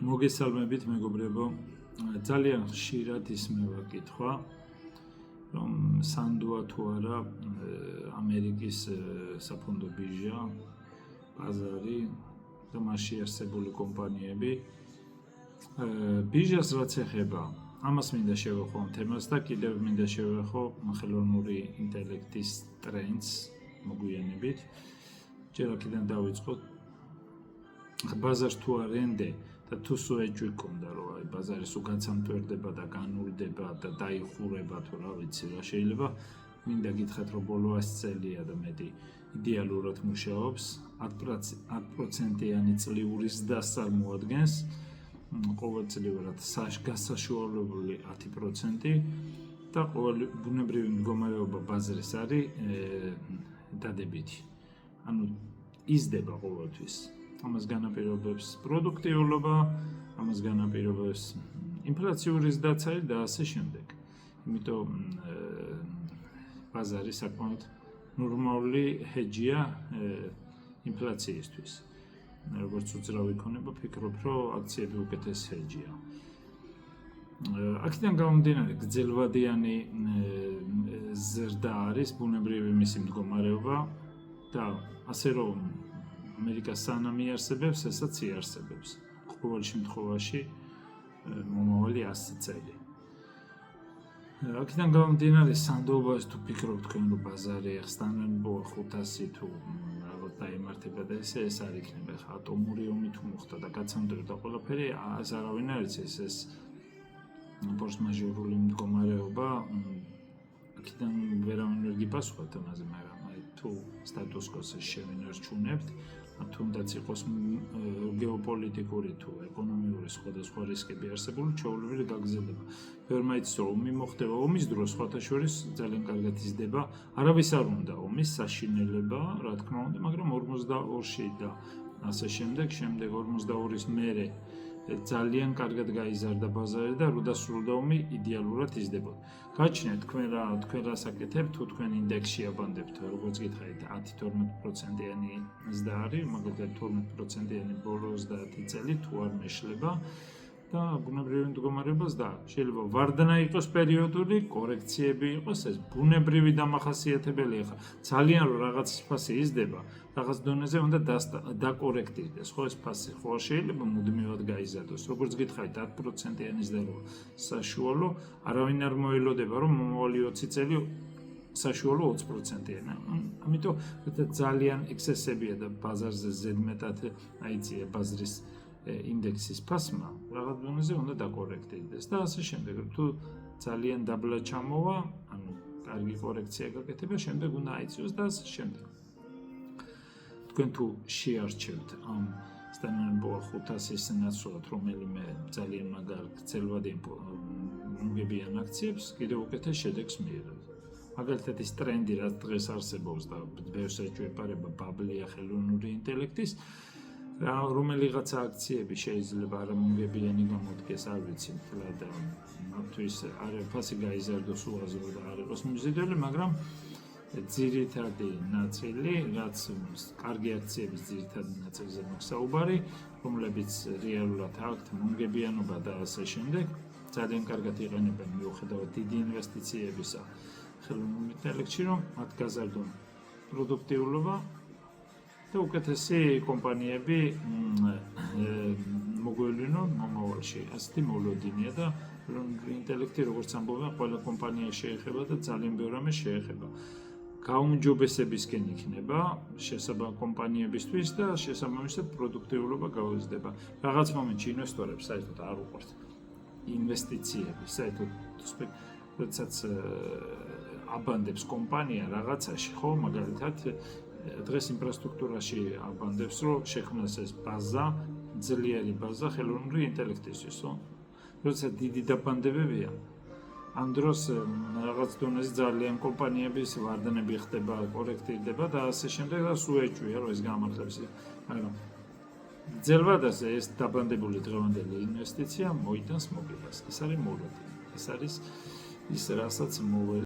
მოგესალმებით მეგობრებო, ძალიან ხშირად ისმევა კითხვა, რომ სანდოა თუ არა ამერიკის საფონდო ბირჟა, ბაზარი და მასში არსებული კომპანიები. ბირჟას რაც ეხება, ამას მინდა შევეხო ამ თემას და კიდევ მინდა შევეხო ხელოვნური ინტელექტის ტრენდს მოგვიანებით. ჯერ აქედან დავიწყოთ. ბაზარს თუ არ ენდე და თუ სუეჯი გქონდა რომ აი ბაზარი სულ განცამტვერდება და განულდება და დაიხურება თუ რა ვიცი რა შეიძლება მინდა გითხრათ რომ ბოლო 100 წელია და მეტი იდეალურად მუშაობს 10%-იანი წლიური ზრდას წარმოადგენს ყოველწლიურად გასაშუალებული 10% და ყოველი ბუნებრივი მდგომარეობა ბაზრის არის დადებითი ანუ იზრდება ყოველთვის ამას განაპირობებს პროდუქტიულობა, ამას განაპირობებს ინფლაციური ზრდაც და ასე შემდეგ. იმიტომ ბაზარი საკმაოდ ნორმალური ჰეჯია ინფლაციისთვის. როგორც უძრავი იქნება, ფიქრობ, რომ აქციები უკეთესი ჰეჯია. აქედან გამომდინარე, გრძელვადიანი ზრდა არის ბუნებრივი მისი მდგომარეობა და ასე რომ ამერიკა სანამ იარსებებს, ესაც იარსებებს. ყოველ შემთხვევაში მომავალი 100 წელი. აქედან გამომდინარე, სანდოობას თუ ფიქრობთ თქვენ რომ ბაზარი სტანდარტო 500 თუ რაღაც დაემართება და ეს არ იქნება. ხა ატომური ომი თუ მოხდა და გაცამდერდა ყველაფერი, ეს არავინ არ იცის ეს ფორს-მაჟორული მდგომარეობა. აქედან ვერავინ ვერ გიპასუხებთ ამაზე, მაგრამ თუ სტატუს-კვოს შევინარჩუნებთ, თუნდაც იყოს გეოპოლიტიკური თუ ეკონომიური სხვადასხვა რისკები არსებული, ჩვეულებრივ გაგრძელდება. ბევრმა იცის რომ ომი მოხდება, ომის დროს სხვათა შორის ძალიან კარგად იზრდება. არავის არ უნდა ომის საშინელება, რა თქმა უნდა, მაგრამ 42-ში და ასე შემდეგ 42-ის მერე ძალიან კარგად გაიზარდა ბაზარი და რო დასრულდა ომი იდეალურად იზრდებოდა. გაჩნიათ თქვენ რა საკეთებთ, თუ თქვენ ინდექსში აბანდებთ, როგორც გითხარით 10-12%-იანი ზრდა არის, მაგალითად 12%-იანი ბოლო 30 წელი თუ არ მეშლება და ბუნებრივი მდგომარეობა ზრდა. შეიძლება ვარდნა იყოს პერიოდული, კორექციები იყოს, ეს ბუნებრივი დამახასიათებელია. ხა ძალიან რომ რაღაც ფასი იზრდება, რაღაც დონეზე უნდა დაკორექტირდეს. ხო ეს ფასი ხო შეიძლება მუდმივად გაიზარდოს. როგორც გითხარით 10%-იანი ზრდა საშუალო, არავინ არ მოელოდება რომ მომავალი 20 წელი საშუალო 20%-იანი. ამიტომ ძალიან ექსესებია და ბაზარზე ზედმეტად აიწია ბაზრის ინდექსის ფასმა, რაღაც დონეზე უნდა დაკორექტირდეს და ასე შემდეგ. თუ ძალიან დაბლა ჩამოვა, ანუ კარგი კორექცია გაკეთება, შემდეგ უნდა აიწიოს და ასე შემდეგ. თქვენ თუ შეარჩევთ ამ სტანდარტ 500-ის ნაცვლად რომელიმე ძალიან მაგარ გრძელვადიან მოგებიან აქციებს, კიდევ უკეთეს შედეგს მიიღებთ. მაგალითად ის ტრენდი, რაც დღეს არსებობს და ბევრს ეჭვება ბაბლია ხელოვნური ინტელექტის, რომელიღაცა აქციები შეიძლება არ მომგებიანი გამოდგეს, არ ვიცი, მთლად მათთვის არ ფასი გაიზარდოს უაზრო და არ იყოს მიზიდველი, მაგრამ ძირითადი ნაწილი, რაც კარგი აქციების ძირითადი ნაწილზე მოგსაუბარი, რომლებიც რეალურად აქვთ მომგებიანობა და ასე შემდეგ, ძალიან კარგად იყენებენ მიუხედავად დიდი ინვესტიციებისა ხელოვნურ ინტელექტში, რომ მათ გაზარდონ პროდუქტიულობა და უკეთესი კომპანიები მოგვევლინონ მომავალში. ასეთი მოლოდინია და ხელოვნური ინტელექტი, როგორც ამბობენ, ყველა კომპანია შეეხება და ძალიან ბევრ რამეს შეეხება. გაუმჯობესებისკენ იქნება შესაბამის კომპანიებისთვის და შესაბამისად პროდუქტიულობა გაიზრდება. რაღაც მომენტში ინვესტორებს საერთოდ არ უყვართ ინვესტიციები, საერთოდ როდესაც აბანდებს კომპანია რაღაცაში, ხო, მაგალითად დღეს ინფრასტრუქტურაში აბანდებს, რომ შექმნას ეს ბაზა, ძლიერი ბაზა ხელოვნური ინტელექტისთვის, ხო? როდესაც დიდი დაბანდებებია, ამ დროს რაღაც დონეზე ძალიან კომპანიების ვარდნები ხდება, კორექტირდება და ასე შემდეგ და სულ ეჭვია, რომ ეს გამართლებს. მაგრამ ძელვადაზე ეს დაბანდებული დღევანდელი ინვესტიცია მოიტანს მოგებას. ეს არის მოლოდინი. ეს არის ის, რასაც